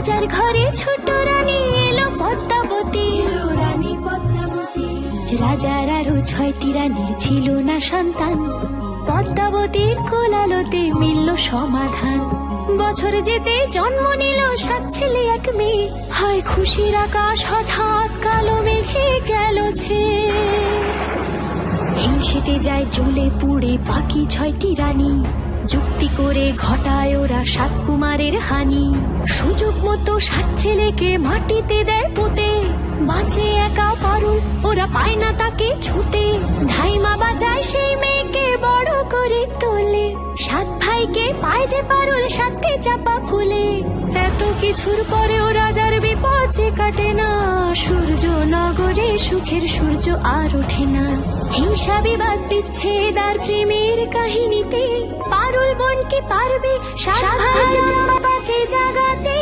রাজার ঘরে ছোট রানী এলো পদ্মাবতী। রাজার আরো 6টি রানীর ছিল না সন্তান, পদ্মাবতীর কোলালোতে মিলল সমাধান। বছর যেতে জন্ম নিল 7 ছেলে 1 মেয়ে, হয় খুশির আকাশ হঠাৎ কালো মেঘে গেল ছেয়ে। হিংসেতে যায় জ্বলে পুড়ে বাকি 6টি রানী, যুক্তি করে ঘটায় ওরা 7 কুমারের হানি। সুযোগ মতো 7 ছেলেকে মাটিতে দেয় পুঁতে, বাঁচে একা পারুল ওরা পায় না তাকে ছুতে। ধাইমা বাজায় সেই মেয়েকে বড় করে তোলে, 7 ভাইকে পায় যে পারুল 7টে চাপা ফুলে। এত কিছুর পরেও রাজার বিপদ যে কাটে না, সূর্য নগরে সুখের সূর্য আর ওঠে না। হিংসা বিবাদ বিচ্ছেদ আর প্রেমের কাহিনীতে পারুল বোন কি পারবে 7 ভাই চম্পাকে জাগাতে।